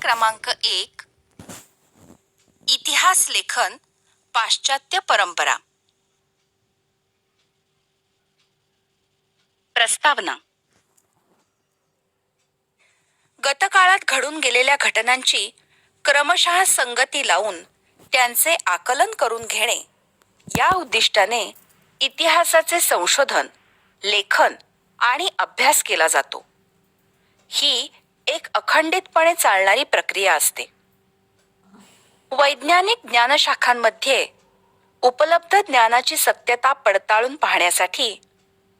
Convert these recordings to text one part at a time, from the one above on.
क्रमांक 1. इतिहास लेखन पाश्चात्य परंपरा. प्रस्तावना. गतकाळात घडून गेलेल्या घटनांची क्रमशः संगती लावून त्यांचे आकलन करून घेणे या उद्दिष्टाने इतिहासाचे संशोधन, लेखन आणि अभ्यास केला जातो. ही एक अखंडितपणे चालणारी प्रक्रिया असते. वैज्ञानिक ज्ञानशाखांमध्ये उपलब्ध ज्ञानाची सत्यता पडताळून पाहण्यासाठी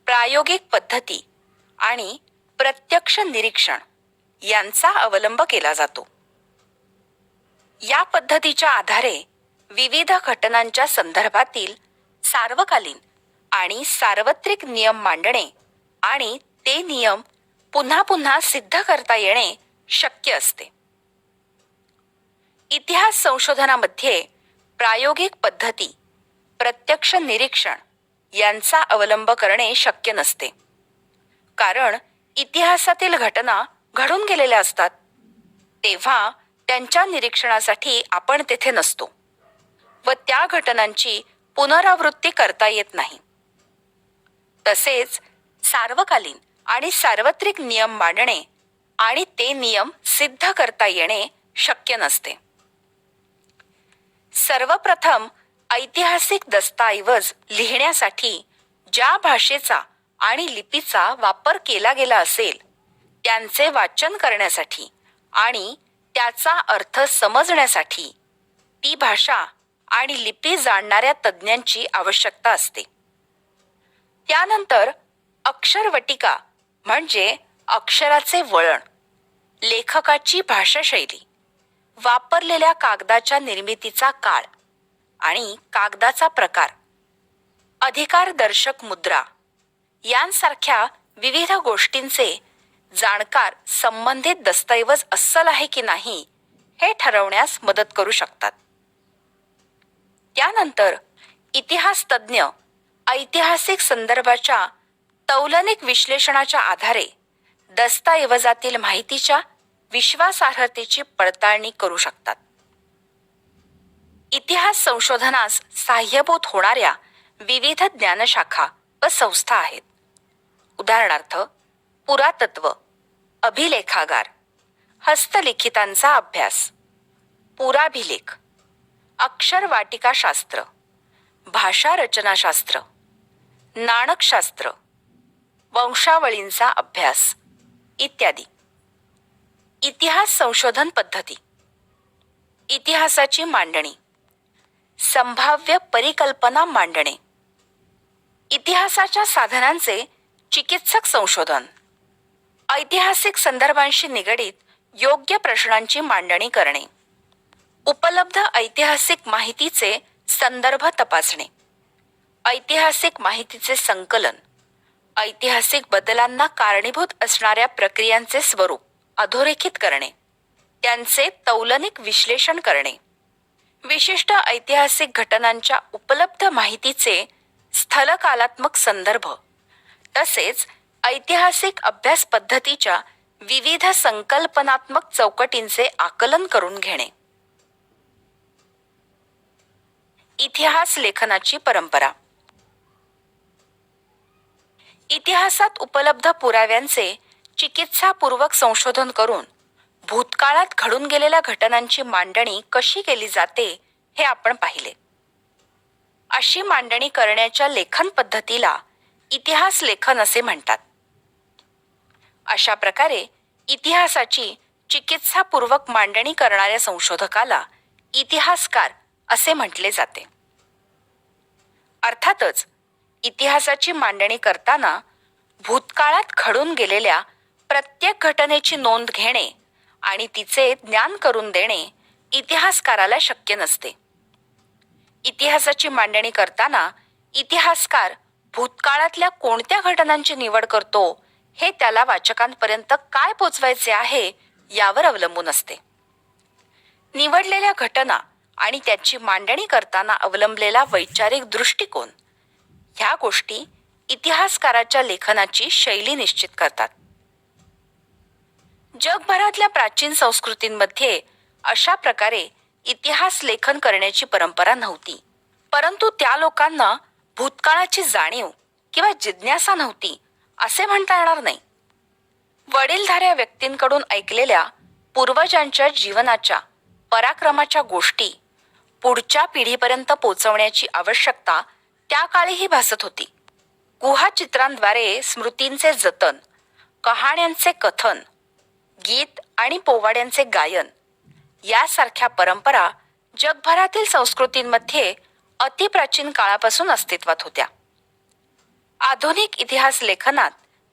प्रायोगिक पद्धती आणि प्रत्यक्ष निरीक्षण यांचा अवलंब केला जातो. या पद्धतीच्या आधारे विविध घटनांच्या संदर्भातील सार्वकालीन आणि सार्वत्रिक नियम मांडणे आणि ते नियम पुन्हा पुन्हा सिद्ध करता येणे शक्य असते. इतिहास संशोधनामध्ये प्रायोगिक पद्धती, प्रत्यक्ष निरीक्षण यांचा अवलंब करणे शक्य नसते, कारण इतिहासातील घटना घडून गेलेल्या असतात. तेव्हा त्यांच्या निरीक्षणासाठी आपण तेथे नसतो व त्या घटनांची पुनरावृत्ती करता येत नाही. तसेच सार्वकालीन आणि सार्वत्रिक नियम मांडणे आणि ते नियम सिद्ध करता येणे शक्य नसते. सर्वप्रथम ऐतिहासिक दस्तऐवज लिहिण्यासाठी ज्या भाषेचा आणि लिपीचा वापर केला गेला असेल त्यांचे वाचन करण्यासाठी आणि त्याचा अर्थ समजण्यासाठी ती भाषा आणि लिपी जाणणाऱ्या तज्ज्ञांची आवश्यकता असते. त्यानंतर अक्षरवटिका म्हणजे अक्षराचे वळण, लेखकाची भाषाशैली, वापरलेल्या कागदाच्या निर्मितीचा काळ आणि कागदाचा प्रकार, अधिकारदर्शक मुद्रा यांसारख्या विविध गोष्टींचे जाणकार संबंधित दस्तऐवज अस्सल आहे की नाही हे ठरवण्यास मदत करू शकतात. त्यानंतर इतिहास तज्ज्ञ ऐतिहासिक संदर्भाच्या तौलनिक विश्लेषणाच्या आधारे दस्तऐवजातील माहितीच्या विश्वासार्हतेची पडताळणी करू शकतात. इतिहास संशोधनास सहाय्यभूत होणाऱ्या विविध ज्ञानशाखा व संस्था आहेत. उदाहरणार्थ पुरातत्व, अभिलेखागार, हस्तलिखितांचा अभ्यास, पुराभिलेख, अक्षरवाटिकाशास्त्र, भाषारचनाशास्त्र, नाणकशास्त्र, वंशावळींचा अभ्यास इत्यादी. इतिहास संशोधन पद्धती. इतिहासाची मांडणी, संभाव्य परिकल्पना मांडणे, इतिहासाच्या साधनांचे चिकित्सक संशोधन, ऐतिहासिक संदर्भांशी निगडीत योग्य प्रश्नांची मांडणी करणे, उपलब्ध ऐतिहासिक माहितीचे संदर्भ तपासणे, ऐतिहासिक माहितीचे संकलन, ऐतिहासिक बदलांना कारणीभूत असणाऱ्या प्रक्रियांचे स्वरूप अधोरेखित करणे, त्यांचे तौलनिक विश्लेषण करणे, विशिष्ट ऐतिहासिक घटनांच्या उपलब्ध माहितीचे स्थलकालात्मक संदर्भ, तसेच ऐतिहासिक अभ्यास पद्धतीच्या विविध संकल्पनात्मक चौकटींचे आकलन करून घेणे. इतिहास लेखनाची परंपरा. इतिहासात उपलब्ध पुराव्यांचे चिकित्सापूर्वक संशोधन करून भूतकाळात घडून गेलेल्या घटनांची मांडणी कशी केली जाते हे आपण पाहिले. अशी मांडणी करण्याच्या लेखन पद्धतीला इतिहास लेखन असे म्हणतात. अशा प्रकारे इतिहासाची चिकित्सापूर्वक मांडणी करणाऱ्या संशोधकाला इतिहासकार असे म्हटले जाते. अर्थातच इतिहासाची मांडणी करताना भूतकाळात घडून गेलेल्या प्रत्येक घटनेची नोंद घेणे आणि तिचे ज्ञान करून देणे इतिहासकाराला शक्य नसते. इतिहासाची मांडणी करताना इतिहासकार भूतकाळातल्या कोणत्या घटनांची निवड करतो हे त्याला वाचकांपर्यंत काय पोचवायचे आहे यावर अवलंबून असते. निवडलेल्या घटना आणि त्याची मांडणी करताना अवलंबलेला वैचारिक दृष्टिकोन ह्या गोष्टी इतिहासकाराच्या लेखनाची शैली निश्चित करतात. जगभरातल्या प्राचीन संस्कृतींमध्ये अशा प्रकारे इतिहास लेखन करण्याची परंपरा नव्हती. परंतु त्या लोकांना भूतकाळाची जाणीव किंवा जिज्ञासा नव्हती असे म्हणता येणार नाही. वडीलधाऱ्या व्यक्तींकडून ऐकलेल्या पूर्वजांच्या जीवनाच्या पराक्रमाच्या गोष्टी पुढच्या पिढीपर्यंत पोचवण्याची आवश्यकता त्या काळीही भासत होती. गुहाचित्रांद्वारे स्मृतींचे जतन, कहाण्यांचे कथन, गीत आणि पोवाड्यांचे गायन यासारख्या परंपरा जगभरातील संस्कृतींमध्ये अतिप्राचीन काळापासून अस्तित्वात होत्या. आधुनिक इतिहास लेखनात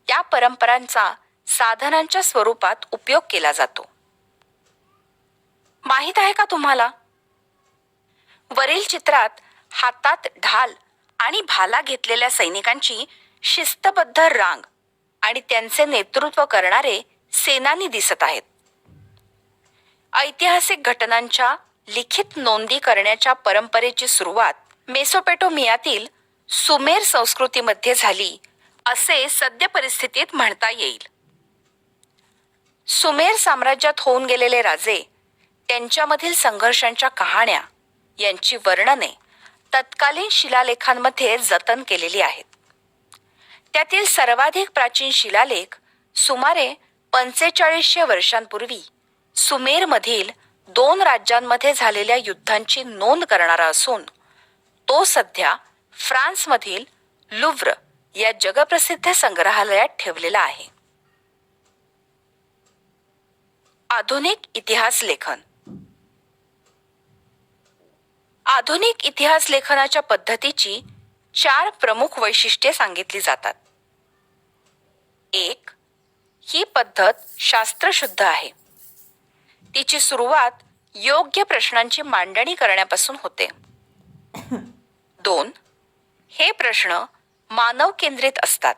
त्या परंपरांचा साधनांच्या स्वरूपात उपयोग केला जातो. माहित आहे का तुम्हाला? वरील चित्रात हातात ढाल आणि भाला घेतलेल्या सैनिकांची शिस्तबद्ध रांग आणि त्यांचे नेतृत्व करणारे सेनानी दिसत आहेत. ऐतिहासिक घटनांच्या लिखित नोंदी करण्याच्या परंपरेची सुरुवात मेसोपोटेमियातील सुमेर संस्कृतीमध्ये झाली असे सद्य परिस्थितीत म्हणता येईल. सुमेर साम्राज्यात होऊन गेलेले राजे, त्यांच्यामधील संघर्षांच्या कहाण्या यांची वर्णने तत्कालीन शिलालेखांमध्ये जतन केलेली आहेत. त्यातील सर्वाधिक प्राचीन शिलालेख सुमारे 4500 वर्षांपूर्वी सुमेरमधील 2 राज्यांमध्ये झालेल्या युद्धांची नोंद करणारा असून तो सध्या फ्रान्समधील लुव्र या जगप्रसिद्ध संग्रहालयात ठेवलेला आहे. आधुनिक इतिहास लेखन. आधुनिक इतिहास लेखनाच्या पद्धतीची 4 प्रमुख वैशिष्ट्ये सांगितली जातात. 1. ही पद्धत शास्त्रशुद्ध आहे. तिची सुरुवात योग्य प्रश्नांची मांडणी करण्यापासून होते. 2. हे प्रश्न मानव केंद्रित असतात,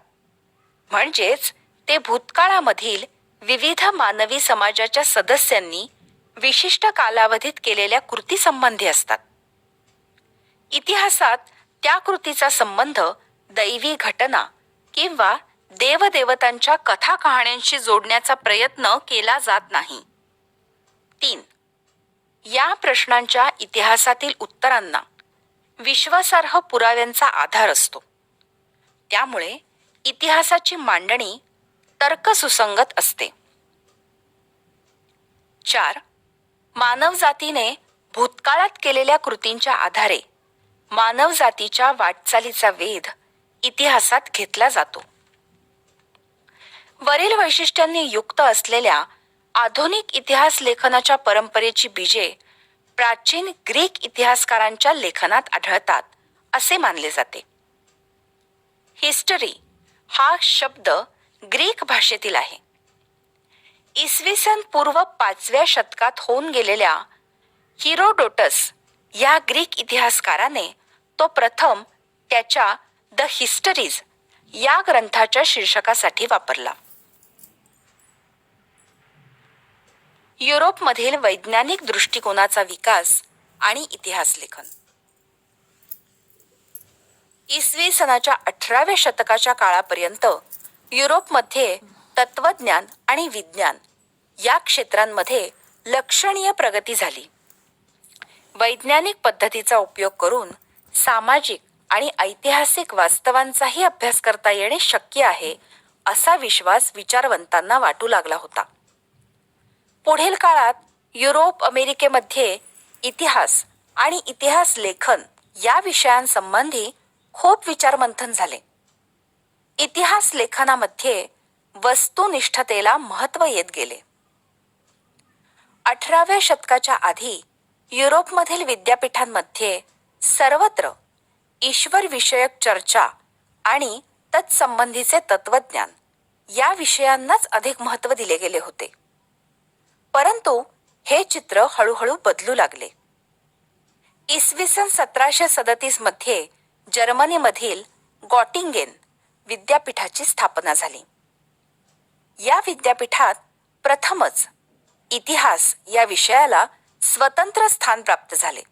म्हणजेच ते भूतकाळामधील विविध मानवी समाजाच्या सदस्यांनी विशिष्ट कालावधीत केलेल्या कृतीसंबंधी असतात. इतिहासात त्या कृतीचा संबंध दैवी घटना किंवा देवदेवतांच्या कथा कहाण्यांशी जोडण्याचा प्रयत्न केला जात नाही. 3. या प्रश्नांच्या इतिहासातील उत्तरांना विश्वासार्ह पुराव्यांचा आधार असतो. त्यामुळे इतिहासाची मांडणी तर्कसुसंगत असते. 4. मानवजातीने भूतकाळात केलेल्या कृतींच्या आधारे मानवजातीच्या वाटचालीचा वेध इतिहासात घेतला जातो. वरील वैशिष्ट्यांनी युक्त असलेल्या आधुनिक इतिहास लेखनाच्या परंपरेची बीजे प्राचीन ग्रीक इतिहासकारांच्या लेखनात आढळतात असे मानले जाते. हिस्टरी हा शब्द ग्रीक भाषेतील आहे. इसवी सन पूर्व 5व्या शतकात होऊन गेलेल्या हिरोडोटस या ग्रीक इतिहासकाराने तो प्रथम त्याच्या द हिस्टरीज या ग्रंथाच्या शीर्षकासाठी वापरला. युरोपमधील वैज्ञानिक दृष्टिकोनाचा विकास आणि इतिहास लेखन. इसवी सनाच्या 18व्या शतकाच्या काळापर्यंत युरोपमध्ये तत्वज्ञान आणि विज्ञान या क्षेत्रांमध्ये लक्षणीय प्रगती झाली. वैज्ञानिक पद्धतीचा उपयोग करून सामाजिक आणि ऐतिहासिक वास्तवांचाही अभ्यास करता येणे शक्य आहे असा विश्वास विचारवंतांना वाटू लागला होता. पुढील काळात युरोप अमेरिकेमध्ये इतिहास आणि इतिहास लेखन या विषयांसंबंधी खूप विचारमंथन झाले. इतिहास लेखनामध्ये वस्तुनिष्ठतेला महत्त्व येत गेले. 18व्या शतकाच्या आधी युरोपमधील विद्यापीठांमध्ये सर्वत्र ईश्वरविषयक चर्चा आणि तत्संबंधीचे तत्वज्ञान या विषयांनाच अधिक महत्त्व दिले गेले होते. परंतु हे चित्र हळूहळू बदलू लागले. इसवी सन 1737 मध्ये जर्मनीमधील गॉटिंगेन विद्यापीठाची स्थापना झाली. या विद्यापीठात प्रथमच इतिहास या विषयाला स्वतंत्र स्थान प्राप्त झाले.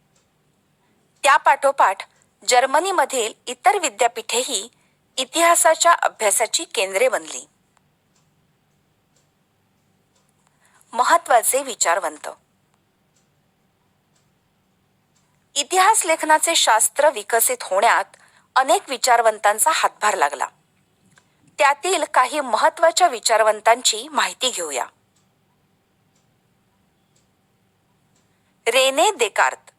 त्यापाठोपाठ जर्मनीमधील इतर विद्यापीठेही इतिहासाच्या अभ्यासाची केंद्रे बनली. महत्वाचे विचारवंत. इतिहास लेखनाचे शास्त्र विकसित होण्यात अनेक विचारवंतांचा हातभार लागला. त्यातील काही महत्वाच्या विचारवंतांची माहिती घेऊया. रेने देकार्त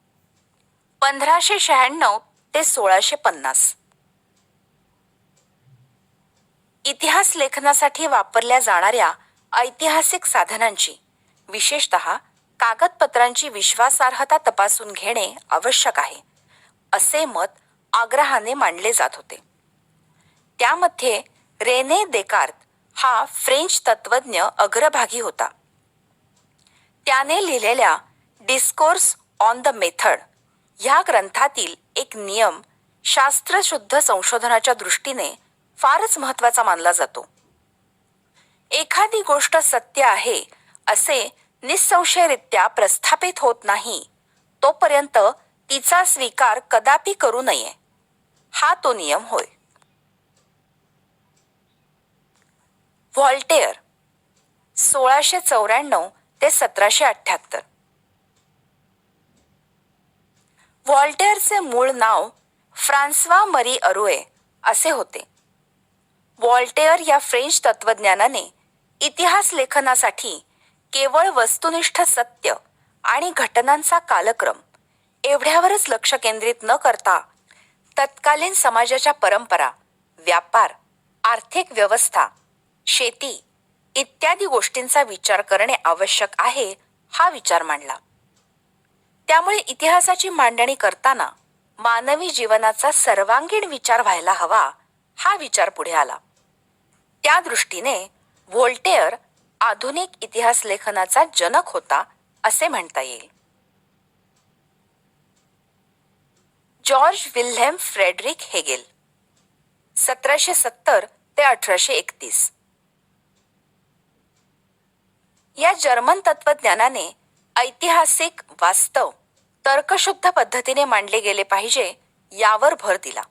1596 ते 1650. इतिहास लेखनासाठी वापरल्या जाणाऱ्या ऐतिहासिक साधनांची, विशेषतः कागदपत्रांची विश्वासार्हता तपासून घेणे आवश्यक आहे, असे मत आग्रहाने मांडले जात होते. त्यामध्ये रेने देकार्त हा फ्रेंच तत्वज्ञ अग्रभागी होता. त्याने लिहिलेल्या डिस्कोर्स ऑन द मेथड ह्या ग्रंथातील एक नियम शास्त्रशुद्ध संशोधनाच्या दृष्टीने फारच महत्वाचा मानला जातो. एखादी गोष्ट सत्य आहे असे निसंशयरित्या प्रस्थापित होत नाही तोपर्यंत तिचा स्वीकार कदापि करू नये, हा तो नियम होय. व्हॉल्टेअर 1694 ते 1778. व्हॉल्टेअरचे मूळ नाव फ्रान्सवा मरी अरुए असे होते. व्हॉल्टेअर या फ्रेंच तत्वज्ञानाने इतिहास लेखनासाठी केवळ वस्तुनिष्ठ सत्य आणि घटनांचा कालक्रम एवढ्यावरच लक्ष केंद्रित न करता तत्कालीन समाजाच्या परंपरा, व्यापार, आर्थिक व्यवस्था, शेती इत्यादी गोष्टींचा विचार करणे आवश्यक आहे, हा विचार मांडला. त्यामुळे इतिहासाची मांडणी करताना मानवी जीवनाचा सर्वांगीण विचार व्हायला हवा, हा विचार पुढे आला. त्या दृष्टीने व्होल्टेअर आधुनिक इतिहास लेखनाचा जनक होता असे म्हणता येईल. जॉर्ज विल्हेम फ्रेडरिक हेगेल 1770 ते 1831. या जर्मन तत्वज्ञानाने ऐतिहासिक वास्तव तर्कशुद्ध पद्धतीने मांडले गेले पाहिजे यावर भर दिला.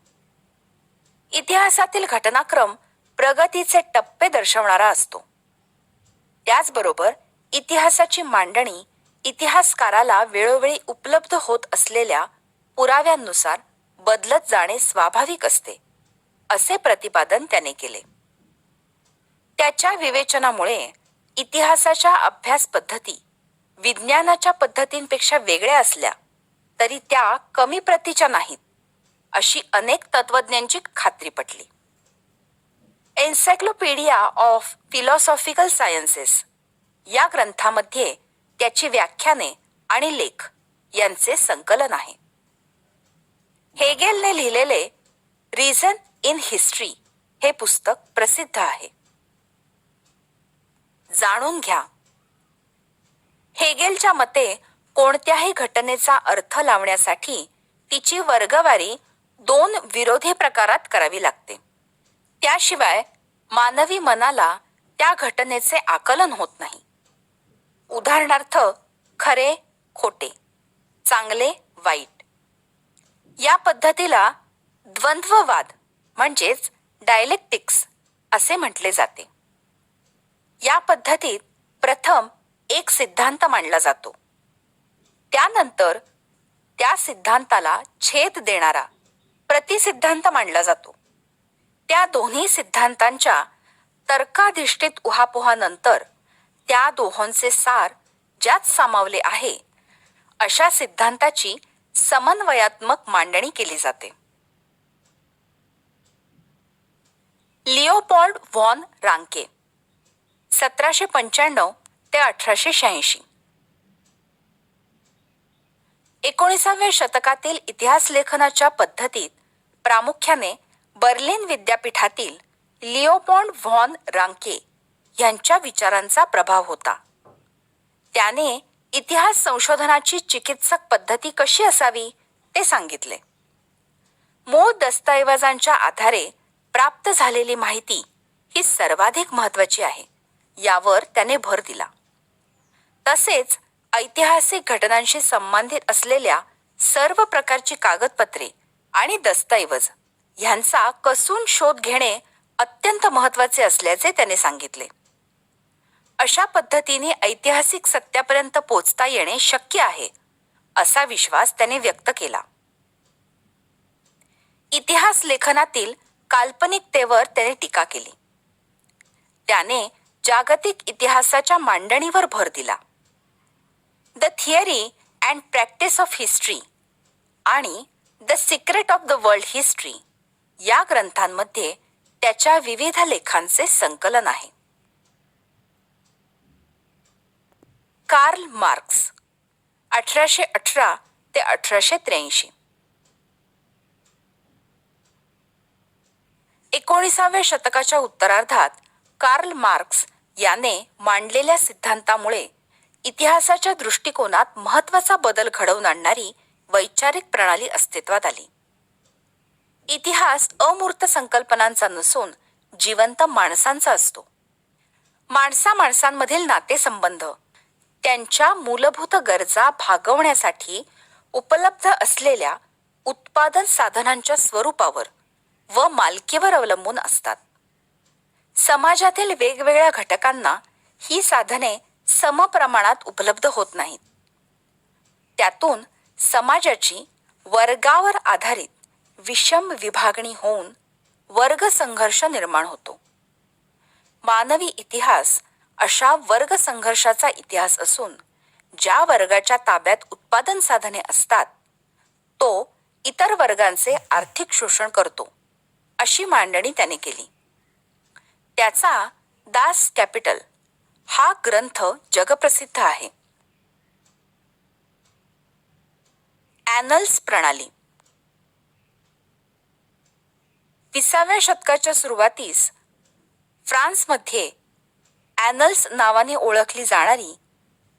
इतिहासातील घटनाक्रम प्रगतीचे टप्पे दर्शवणारा असतो. त्याचबरोबर इतिहासाची मांडणी इतिहासकाराला वेळोवेळी उपलब्ध होत असलेल्या पुराव्यांनुसार बदलत जाणे स्वाभाविक असते, असे प्रतिपादन त्याने केले. त्याच्या विवेचनामुळे इतिहासाच्या अभ्यास पद्धती विज्ञानाच्या पद्धतींपेक्षा वेगळ्या असल्या तरी त्या कमी प्रतीच्या नाहीत, अशी अनेक तत्वज्ञांची खात्री पटली. एन्सायक्लोपीडिया ऑफ फिलॉसॉफिकल सायन्सेस या ग्रंथामध्ये त्याची व्याख्याने आणि लेख यांचे संकलन आहे. हेगेलने लिहिलेले रिझन इन हिस्ट्री हे पुस्तक प्रसिद्ध आहे. जाणून घ्या. हेगेलच्या मते कोणत्याही घटनेचा अर्थ लावण्यासाठी तिची वर्गवारी 2 विरोधी प्रकारात करावी लागते. त्याशिवाय मानवी मनाला त्या घटनेचे आकलन होत नाही. उदाहरणार्थ, खरे खोटे, चांगले वाईट या पद्धतीला द्वंद्ववाद म्हणजेच डायलेक्टिक्स असे म्हटले जाते. या पद्धतीत प्रथम एक सिद्धांत मांडला जातो. त्यानंतर त्या सिद्धांताला छेद देणारा प्रतिसिद्धांत मांडला जातो. त्या दोन्ही सिद्धांतांच्या तर्काधिष्ठित उहापोहानंतर त्या दोहोंचे सार ज्यात सामावले आहे अशा सिद्धांताची समन्वयात्मक मांडणी केली जाते. लिओपोल्ड व्हॉन रांके 1795 ते 1886. 19व्या शतकातील इतिहास लेखनाच्या पद्धतीत प्रामुख्याने बर्लिन विद्यापीठातील लिओपोल्ड व्हॉन रांके यांच्या विचारांचा प्रभाव होता. त्याने इतिहास संशोधनाची चिकित्सक पद्धती कशी असावी ते सांगितले. मूळ दस्तऐवजांच्या आधारे प्राप्त झालेली माहिती ही सर्वाधिक महत्त्वाची आहे, यावर त्याने भर दिला. तसेच ऐतिहासिक घटनांशी संबंधित असलेल्या सर्व प्रकारची कागदपत्रे आणि दस्तऐवज ह्यांचा कसून शोध घेणे अत्यंत महत्त्वाचे असल्याचे त्याने सांगितले. अशा पद्धतीने ऐतिहासिक सत्यापर्यंत पोचता येणे शक्य आहे असा विश्वास त्याने व्यक्त केला. इतिहास लेखनातील काल्पनिकतेवर त्याने टीका केली. त्याने जागतिक इतिहासाच्या मांडणीवर भर दिला. The theory and practice of history आणि the secret of the world history या ग्रंथांमध्ये त्याच्या विविध लेखांचे संकलन आहे. कार्ल मार्क्स 1818 ते 1883. 19व्या शतकाच्या उत्तरार्धात कार्ल मार्क्स याने मांडलेल्या सिद्धांतामुळे इतिहासाच्या दृष्टिकोनात महत्त्वाचा बदल घडवून आणणारी वैचारिक प्रणाली अस्तित्वात आली. इतिहास अमूर्त संकल्पनांचा नसून जिवंत माणसांचा असतो. माणसांमधील नातेसंबंध, त्यांच्या मूलभूत गरजा भागवण्यासाठी उपलब्ध असलेल्या उत्पादन साधनांच्या स्वरूपावर व मालकीवर अवलंबून असतात. समाजातील वेगवेगळ्या घटकांना ही साधने समप्रमाणात उपलब्ध होत नाहीत. त्यातून समाजाची वर्गावर आधारित विषम विभागणी होऊन वर्ग संघर्ष निर्माण होतो. मानवी इतिहास अशा वर्ग संघर्षाचा इतिहास असून ज्या वर्गाच्या ताब्यात उत्पादन साधने असतात तो इतर वर्गांचे आर्थिक शोषण करतो अशी मांडणी त्याने केली. त्याचा दास कॅपिटल हा ग्रंथ जगप्रसिद्ध आहे. ॲनल्स प्रणाली. 20व्या शतकाच्या सुरुवातीस फ्रान्समध्ये ॲनल्स नावाने ओळखली जाणारी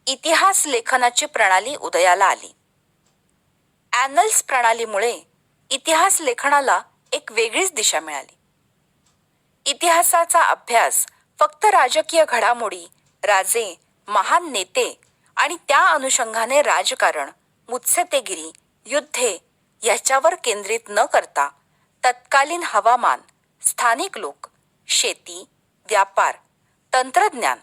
इतिहास लेखनाची प्रणाली उदयाला आली. ॲनल्स प्रणालीमुळे इतिहास लेखनाला एक वेगळीच दिशा मिळाली. इतिहासाचा अभ्यास फक्त राजकीय घडामोडी, राजे, महान नेते आणि त्या अनुषंगाने राजकारण, मुत्सद्देगिरी, युद्धे याच्यावर केंद्रित न करता तत्कालीन हवामान, स्थानिक लोक, शेती, व्यापार, तंत्रज्ञान,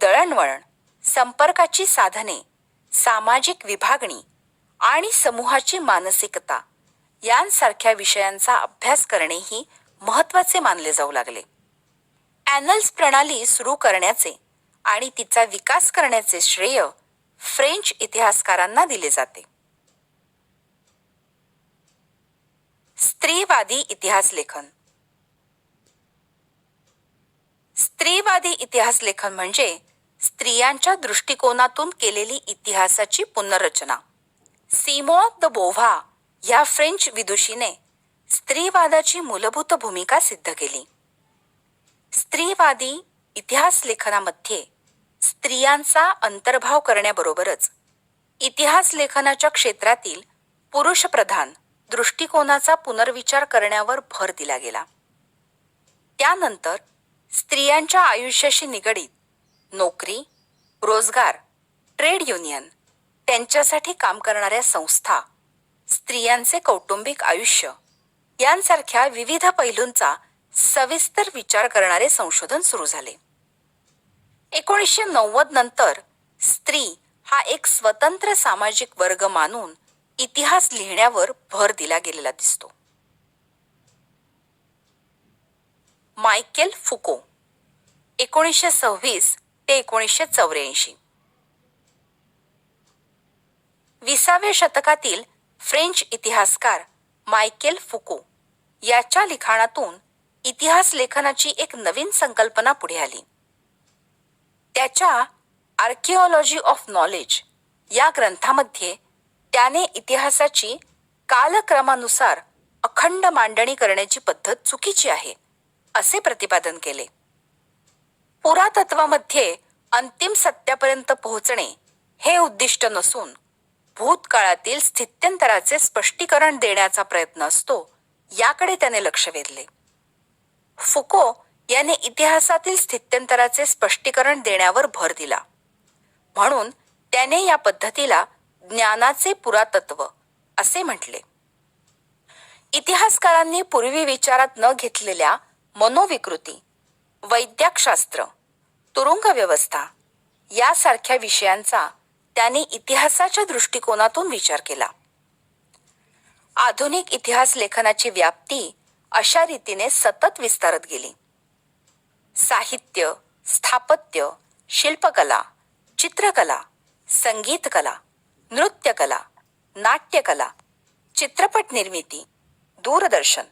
दळणवळण, संपर्काची साधने, सामाजिक विभागणी आणि समूहाची मानसिकता यांसारख्या विषयांचा अभ्यास करणेही महत्त्वाचे मानले जाऊ लागले. ॲनल्स प्रणाली सुरू करण्याचे आणि तिचा विकास करण्याचे श्रेय फ्रेंच इतिहासकारांना दिले जाते. स्त्रीवादी इतिहास लेखन. स्त्रीवादी इतिहास लेखन म्हणजे स्त्रियांच्या दृष्टिकोनातून केलेली इतिहासाची पुनर्रचना. सिमोन द बोव्हा या फ्रेंच विदुषीने स्त्रीवादाची मूलभूत भूमिका सिद्ध केली. स्त्रीवादी इतिहास लेखनामध्ये स्त्रियांचा अंतर्भाव करण्याबरोबरच इतिहास लेखनाच्या क्षेत्रातील पुरुषप्रधान दृष्टिकोनाचा पुनर्विचार करण्यावर भर दिला गेला. त्यानंतर स्त्रियांच्या आयुष्याशी निगडीत नोकरी, रोजगार, ट्रेड युनियन, त्यांच्यासाठी काम करणाऱ्या संस्था, स्त्रियांचे कौटुंबिक आयुष्य यांसारख्या विविध पैलूंचा सविस्तर विचार करणारे संशोधन सुरू झाले. 1990 नंतर स्त्री हा एक स्वतंत्र सामाजिक वर्ग मानून इतिहास लिहिण्यावर भर दिला गेलेला दिसतो. मायकेल फुको 1926 ते 1984. 20व्या शतकातील फ्रेंच इतिहासकार मायकेल फुको याच्या लिखाणातून इतिहास लेखनाची एक नवीन संकल्पना पुढे आली. त्याच्या आर्किओलॉजी ऑफ नॉलेज या ग्रंथामध्ये त्याने इतिहासाची कालक्रमानुसार अखंड मांडणी करण्याची पद्धत चुकीची आहे असे प्रतिपादन केले. पुरातत्वामध्ये अंतिम सत्यापर्यंत पोहोचणे हे उद्दिष्ट नसून भूतकाळातील स्थित्यंतराचे स्पष्टीकरण देण्याचा प्रयत्न असतो याकडे त्याने लक्ष वेधले. फुको याने इतिहासातील स्थित्यंतराचे स्पष्टीकरण देण्यावर भर दिला. म्हणून त्याने या पद्धतीला ज्ञानाचे पुरातत्व असे म्हटले. इतिहासकारांनी पूर्वी विचारात न घेतलेल्या मनोविकृती, वैद्यकशास्त्र, तुरुंग व्यवस्था यासारख्या विषयांचा त्यांनी इतिहासाच्या दृष्टिकोनातून विचार केला. आधुनिक इतिहास लेखनाची व्याप्ती अशा रीतीने सतत विस्तारत गेली. साहित्य, स्थापत्य, शिल्पकला, चित्रकला, संगीतकला, नृत्यकला, नाट्यकला, चित्रपट निर्मिती, दूरदर्शन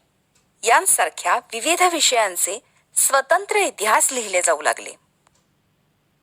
यांसारख्या विविध विषयांचे स्वतंत्र इतिहास लिहिले जाऊ लागले.